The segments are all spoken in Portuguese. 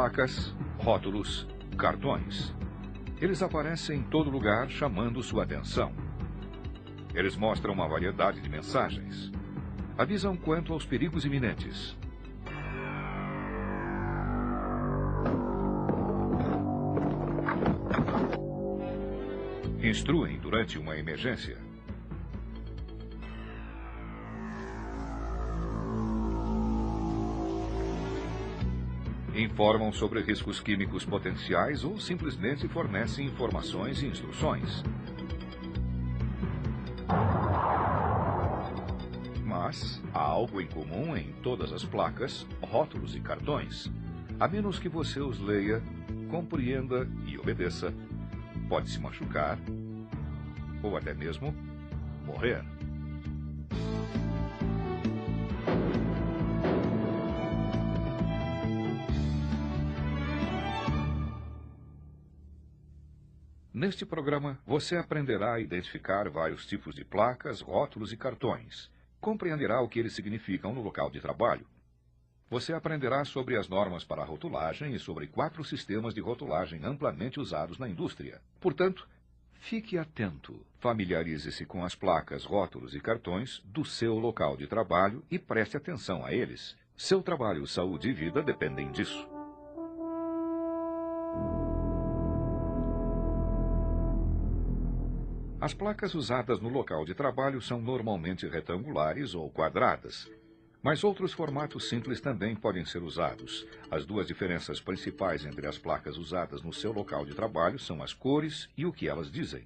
placas, rótulos, cartões. Eles aparecem em todo lugar, chamando sua atenção. Eles mostram uma variedade de mensagens. Avisam quanto aos perigos iminentes. Instruem durante uma emergência. Informam sobre riscos químicos potenciais ou simplesmente fornecem informações e instruções. Mas há algo em comum em todas as placas, rótulos e cartões. A menos que você os leia, compreenda e obedeça, pode se machucar ou até mesmo morrer. Neste programa, você aprenderá a identificar vários tipos de placas, rótulos e cartões. Compreenderá o que eles significam no local de trabalho. Você aprenderá sobre as normas para a rotulagem e sobre 4 sistemas de rotulagem amplamente usados na indústria. Portanto, fique atento. Familiarize-se com as placas, rótulos e cartões do seu local de trabalho e preste atenção a eles. Seu trabalho, saúde e vida dependem disso. As placas usadas no local de trabalho são normalmente retangulares ou quadradas, mas outros formatos simples também podem ser usados. As 2 diferenças principais entre as placas usadas no seu local de trabalho são as cores e o que elas dizem.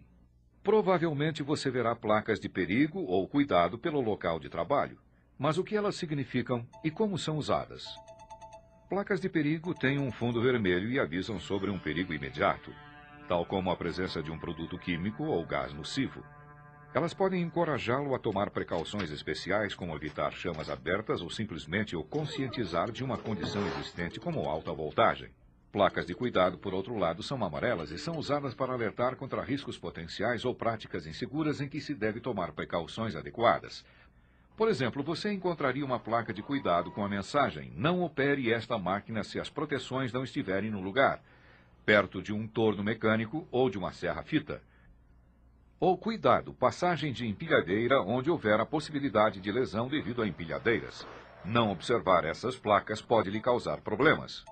Provavelmente você verá placas de perigo ou cuidado pelo local de trabalho, mas o que elas significam e como são usadas? Placas de perigo têm um fundo vermelho e avisam sobre um perigo imediato, tal como a presença de um produto químico ou gás nocivo. Elas podem encorajá-lo a tomar precauções especiais, como evitar chamas abertas ou simplesmente o conscientizar de uma condição existente como alta voltagem. Placas de cuidado, por outro lado, são amarelas e são usadas para alertar contra riscos potenciais ou práticas inseguras em que se deve tomar precauções adequadas. Por exemplo, você encontraria uma placa de cuidado com a mensagem: "Não opere esta máquina se as proteções não estiverem no lugar", perto de um torno mecânico ou de uma serra-fita. Ou cuidado, passagem de empilhadeira onde houver a possibilidade de lesão devido a empilhadeiras. Não observar essas placas pode lhe causar problemas.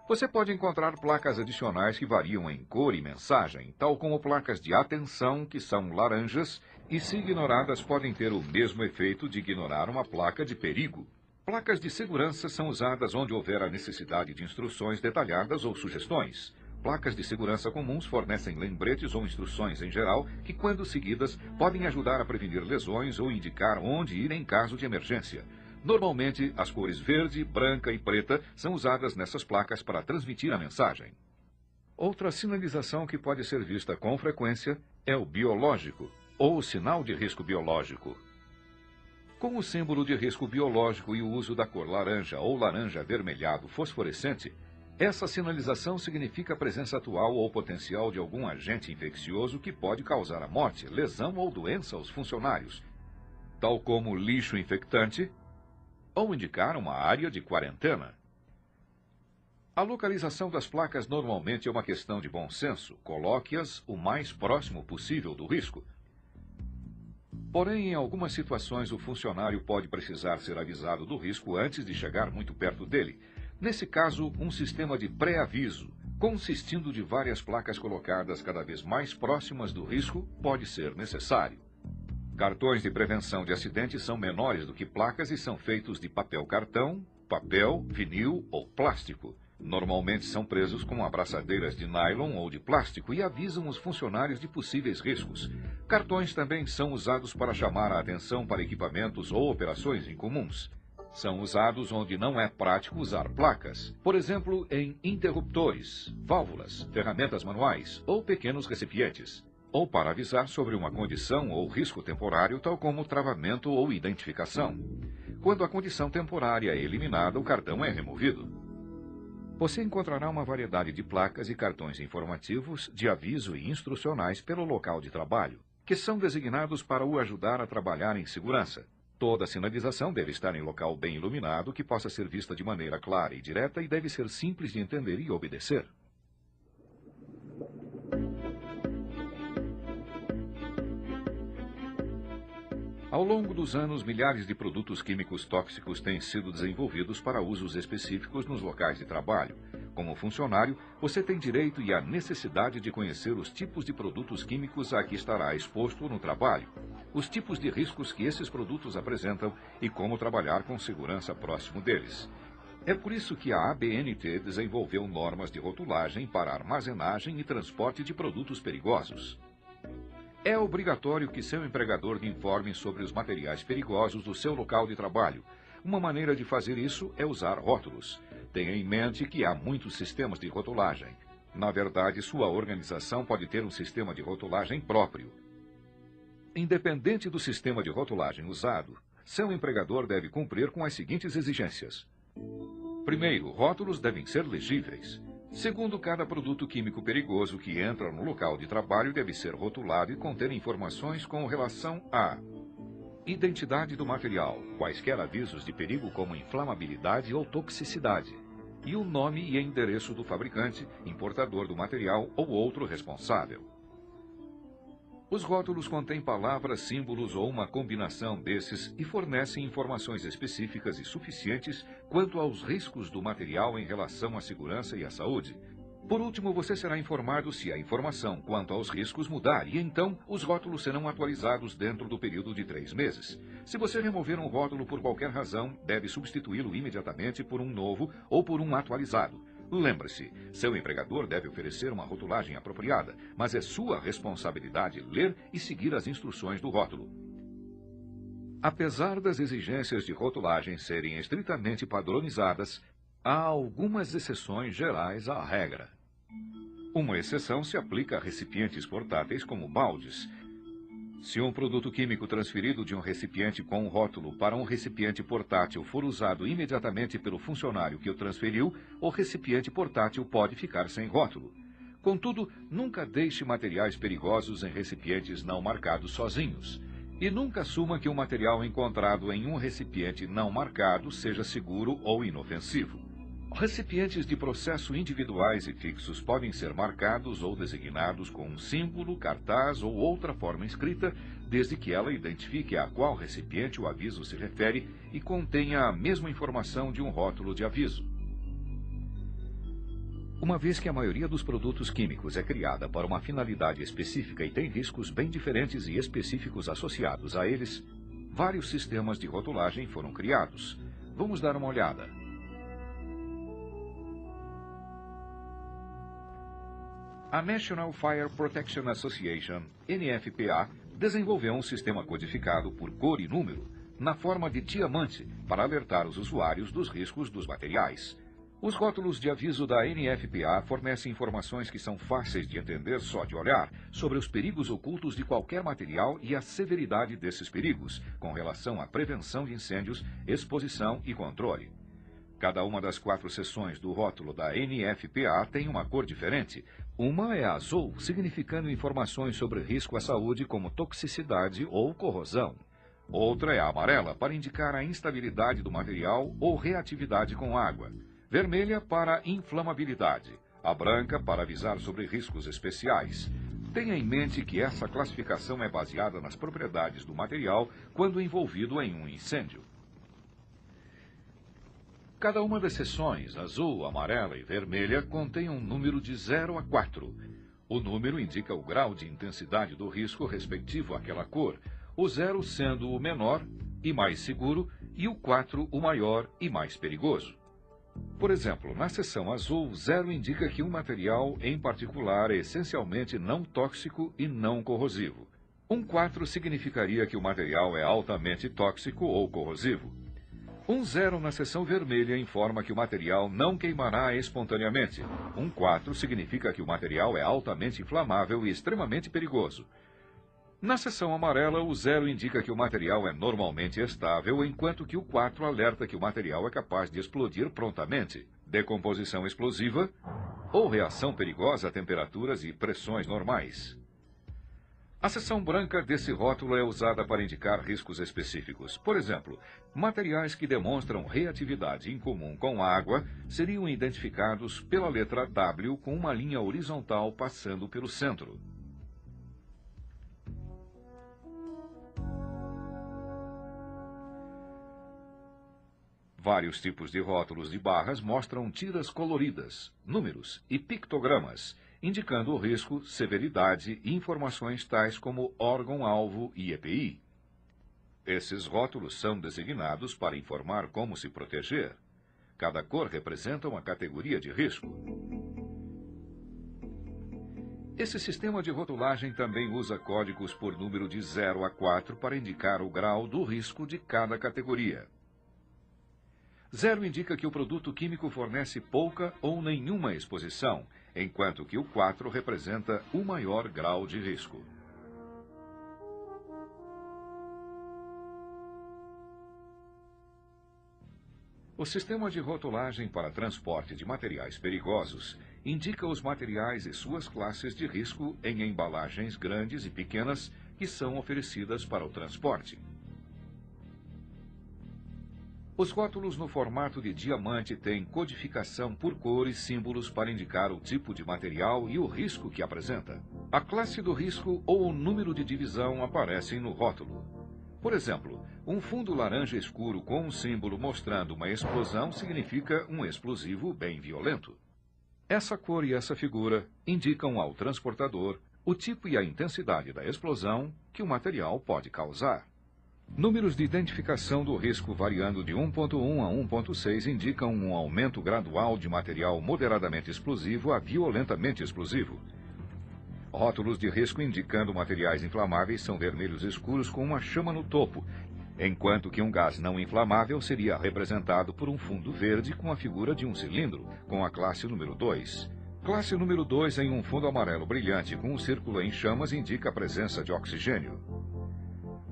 Você pode encontrar placas adicionais que variam em cor e mensagem, tal como placas de atenção, que são laranjas, e se ignoradas podem ter o mesmo efeito de ignorar uma placa de perigo. Placas de segurança são usadas onde houver a necessidade de instruções detalhadas ou sugestões. Placas de segurança comuns fornecem lembretes ou instruções em geral que, quando seguidas, podem ajudar a prevenir lesões ou indicar onde ir em caso de emergência. Normalmente, as cores verde, branca e preta são usadas nessas placas para transmitir a mensagem. Outra sinalização que pode ser vista com frequência é o biológico, ou o sinal de risco biológico. Com o símbolo de risco biológico e o uso da cor laranja ou laranja avermelhado fosforescente, essa sinalização significa a presença atual ou potencial de algum agente infeccioso que pode causar a morte, lesão ou doença aos funcionários, tal como lixo infectante, ou indicar uma área de quarentena. A localização das placas normalmente é uma questão de bom senso. Coloque-as o mais próximo possível do risco. Porém, em algumas situações, o funcionário pode precisar ser avisado do risco antes de chegar muito perto dele. Nesse caso, um sistema de pré-aviso, consistindo de várias placas colocadas cada vez mais próximas do risco, pode ser necessário. Cartões de prevenção de acidentes são menores do que placas e são feitos de papel-cartão, papel, vinil ou plástico. Normalmente são presos com abraçadeiras de nylon ou de plástico e avisam os funcionários de possíveis riscos. Cartões também são usados para chamar a atenção para equipamentos ou operações incomuns. São usados onde não é prático usar placas, por exemplo, em interruptores, válvulas, ferramentas manuais ou pequenos recipientes, ou para avisar sobre uma condição ou risco temporário, tal como travamento ou identificação. Quando a condição temporária é eliminada, o cartão é removido. Você encontrará uma variedade de placas e cartões informativos, de aviso e instrucionais pelo local de trabalho, que são designados para o ajudar a trabalhar em segurança. Toda sinalização deve estar em local bem iluminado que possa ser vista de maneira clara e direta e deve ser simples de entender e obedecer. Ao longo dos anos, milhares de produtos químicos tóxicos têm sido desenvolvidos para usos específicos nos locais de trabalho. Como funcionário, você tem direito e a necessidade de conhecer os tipos de produtos químicos a que estará exposto no trabalho, os tipos de riscos que esses produtos apresentam e como trabalhar com segurança próximo deles. É por isso que a ABNT desenvolveu normas de rotulagem para armazenagem e transporte de produtos perigosos. É obrigatório que seu empregador lhe informe sobre os materiais perigosos do seu local de trabalho. Uma maneira de fazer isso é usar rótulos. Tenha em mente que há muitos sistemas de rotulagem. Na verdade, sua organização pode ter um sistema de rotulagem próprio. Independente do sistema de rotulagem usado, seu empregador deve cumprir com as seguintes exigências. Primeiro, rótulos devem ser legíveis. Segundo, cada produto químico perigoso que entra no local de trabalho deve ser rotulado e conter informações com relação à identidade do material, quaisquer avisos de perigo como inflamabilidade ou toxicidade, e o nome e endereço do fabricante, importador do material ou outro responsável. Os rótulos contêm palavras, símbolos ou uma combinação desses e fornecem informações específicas e suficientes quanto aos riscos do material em relação à segurança e à saúde. Por último, você será informado se a informação quanto aos riscos mudar e então os rótulos serão atualizados dentro do período de 3 meses. Se você remover um rótulo por qualquer razão, deve substituí-lo imediatamente por um novo ou por um atualizado. Lembre-se, seu empregador deve oferecer uma rotulagem apropriada, mas é sua responsabilidade ler e seguir as instruções do rótulo. Apesar das exigências de rotulagem serem estritamente padronizadas, há algumas exceções gerais à regra. Uma exceção se aplica a recipientes portáteis como baldes. Se um produto químico transferido de um recipiente com um rótulo para um recipiente portátil for usado imediatamente pelo funcionário que o transferiu, o recipiente portátil pode ficar sem rótulo. Contudo, nunca deixe materiais perigosos em recipientes não marcados sozinhos. E nunca assuma que um material encontrado em um recipiente não marcado seja seguro ou inofensivo. Recipientes de processo individuais e fixos podem ser marcados ou designados com um símbolo, cartaz ou outra forma escrita, desde que ela identifique a qual recipiente o aviso se refere e contenha a mesma informação de um rótulo de aviso. Uma vez que a maioria dos produtos químicos é criada para uma finalidade específica e tem riscos bem diferentes e específicos associados a eles, vários sistemas de rotulagem foram criados. Vamos dar uma olhada. A National Fire Protection Association, NFPA, desenvolveu um sistema codificado por cor e número, na forma de diamante, para alertar os usuários dos riscos dos materiais. Os rótulos de aviso da NFPA fornecem informações que são fáceis de entender só de olhar, sobre os perigos ocultos de qualquer material e a severidade desses perigos, com relação à prevenção de incêndios, exposição e controle. Cada uma das 4 seções do rótulo da NFPA tem uma cor diferente. Uma é azul, significando informações sobre risco à saúde como toxicidade ou corrosão. Outra é a amarela, para indicar a instabilidade do material ou reatividade com água. Vermelha para inflamabilidade. A branca para avisar sobre riscos especiais. Tenha em mente que essa classificação é baseada nas propriedades do material quando envolvido em um incêndio. Cada uma das seções, azul, amarela e vermelha, contém um número de 0 a 4. O número indica o grau de intensidade do risco respectivo àquela cor, o 0 sendo o menor e mais seguro, e o 4 o maior e mais perigoso. Por exemplo, na seção azul, 0 indica que um material em particular é essencialmente não tóxico e não corrosivo. Um 4 significaria que o material é altamente tóxico ou corrosivo. Um 0 na seção vermelha informa que o material não queimará espontaneamente. Um 4 significa que o material é altamente inflamável e extremamente perigoso. Na seção amarela, o 0 indica que o material é normalmente estável, enquanto que o 4 alerta que o material é capaz de explodir prontamente, decomposição explosiva ou reação perigosa a temperaturas e pressões normais. A seção branca desse rótulo é usada para indicar riscos específicos. Por exemplo, materiais que demonstram reatividade incomum com água seriam identificados pela letra W com uma linha horizontal passando pelo centro. Vários tipos de rótulos de barras mostram tiras coloridas, números e pictogramas, indicando o risco, severidade e informações tais como órgão-alvo e EPI. Esses rótulos são designados para informar como se proteger. Cada cor representa uma categoria de risco. Esse sistema de rotulagem também usa códigos por número de 0 a 4 para indicar o grau do risco de cada categoria. 0 indica que o produto químico fornece pouca ou nenhuma exposição, enquanto que o 4 representa o maior grau de risco. O sistema de rotulagem para transporte de materiais perigosos indica os materiais e suas classes de risco em embalagens grandes e pequenas que são oferecidas para o transporte. Os rótulos no formato de diamante têm codificação por cor e símbolos para indicar o tipo de material e o risco que apresenta. A classe do risco ou o número de divisão aparecem no rótulo. Por exemplo, um fundo laranja escuro com um símbolo mostrando uma explosão significa um explosivo bem violento. Essa cor e essa figura indicam ao transportador o tipo e a intensidade da explosão que o material pode causar. Números de identificação do risco variando de 1.1 a 1.6 indicam um aumento gradual de material moderadamente explosivo a violentamente explosivo. Rótulos de risco indicando materiais inflamáveis são vermelhos escuros com uma chama no topo, enquanto que um gás não inflamável seria representado por um fundo verde com a figura de um cilindro, com a classe número 2. Classe número 2 em um fundo amarelo brilhante com um círculo em chamas indica a presença de oxigênio.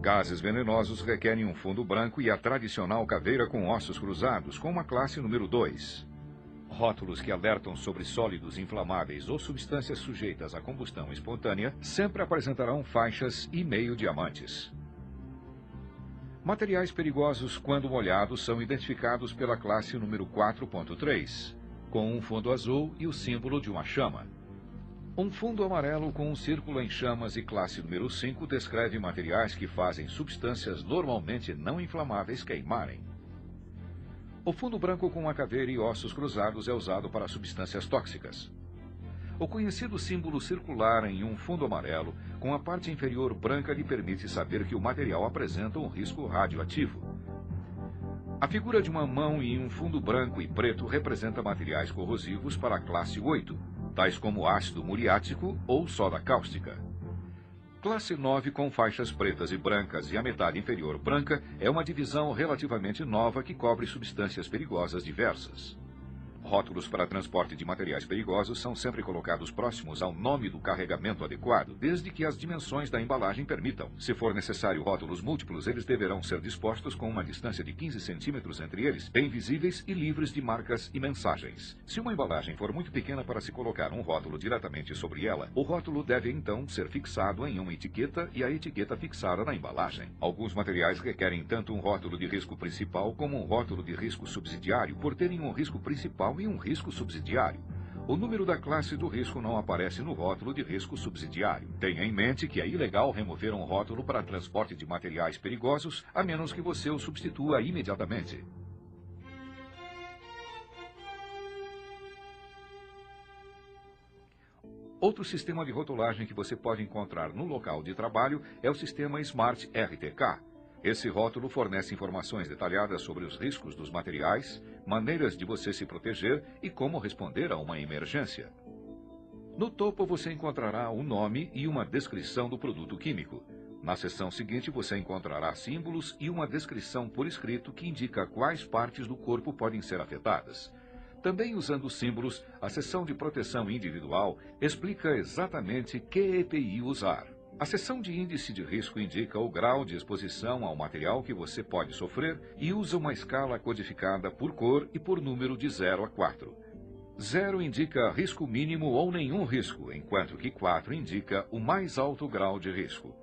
Gases venenosos requerem um fundo branco e a tradicional caveira com ossos cruzados, com uma classe número 2. Rótulos que alertam sobre sólidos inflamáveis ou substâncias sujeitas à combustão espontânea sempre apresentarão faixas e meio diamantes. Materiais perigosos, quando molhados, são identificados pela classe número 4.3, com um fundo azul e o símbolo de uma chama. Um fundo amarelo com um círculo em chamas e classe número 5 descreve materiais que fazem substâncias normalmente não inflamáveis queimarem. O fundo branco com a caveira e ossos cruzados é usado para substâncias tóxicas. O conhecido símbolo circular em um fundo amarelo, com a parte inferior branca, lhe permite saber que o material apresenta um risco radioativo. A figura de uma mão em um fundo branco e preto representa materiais corrosivos para a classe 8, tais como ácido muriático ou soda cáustica. Classe 9 com faixas pretas e brancas e a metade inferior branca é uma divisão relativamente nova que cobre substâncias perigosas diversas. Rótulos para transporte de materiais perigosos são sempre colocados próximos ao nome do carregamento adequado, desde que as dimensões da embalagem permitam. Se for necessário rótulos múltiplos, eles deverão ser dispostos com uma distância de 15 centímetros entre eles, bem visíveis e livres de marcas e mensagens. Se uma embalagem for muito pequena para se colocar um rótulo diretamente sobre ela, o rótulo deve então ser fixado em uma etiqueta e a etiqueta fixada na embalagem. Alguns materiais requerem tanto um rótulo de risco principal como um rótulo de risco subsidiário, por terem um risco principal e um risco subsidiário. O número da classe do risco não aparece no rótulo de risco subsidiário. Tenha em mente que é ilegal remover um rótulo para transporte de materiais perigosos, a menos que você o substitua imediatamente. Outro sistema de rotulagem que você pode encontrar no local de trabalho é o sistema Smart RTK. Esse rótulo fornece informações detalhadas sobre os riscos dos materiais, maneiras de você se proteger e como responder a uma emergência. No topo você encontrará o nome e uma descrição do produto químico. Na seção seguinte você encontrará símbolos e uma descrição por escrito que indica quais partes do corpo podem ser afetadas. Também usando símbolos, a seção de proteção individual explica exatamente que EPI usar. A seção de índice de risco indica o grau de exposição ao material que você pode sofrer e usa uma escala codificada por cor e por número de 0 a 4. 0 indica risco mínimo ou nenhum risco, enquanto que 4 indica o mais alto grau de risco.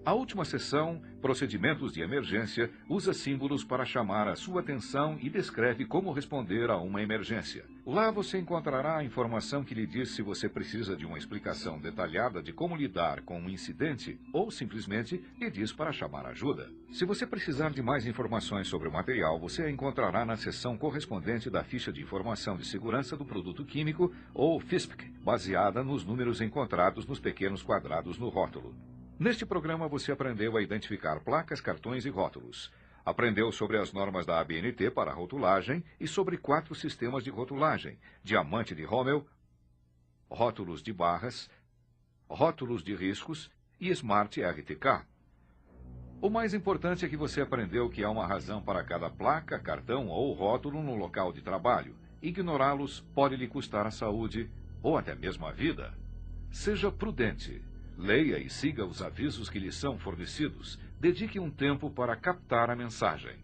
A última seção, Procedimentos de Emergência, usa símbolos para chamar a sua atenção e descreve como responder a uma emergência. Lá você encontrará a informação que lhe diz se você precisa de uma explicação detalhada de como lidar com um incidente ou simplesmente lhe diz para chamar ajuda. Se você precisar de mais informações sobre o material, você a encontrará na seção correspondente da ficha de informação de segurança do produto químico ou FISPIC, baseada nos números encontrados nos pequenos quadrados no rótulo. Neste programa você aprendeu a identificar placas, cartões e rótulos. Aprendeu sobre as normas da ABNT para rotulagem e sobre 4 sistemas de rotulagem: diamante de Rommel, rótulos de barras, rótulos de riscos e Smart RTK. O mais importante é que você aprendeu que há uma razão para cada placa, cartão ou rótulo no local de trabalho. Ignorá-los pode lhe custar a saúde ou até mesmo a vida. Seja prudente. Leia e siga os avisos que lhe são fornecidos. Dedique um tempo para captar a mensagem.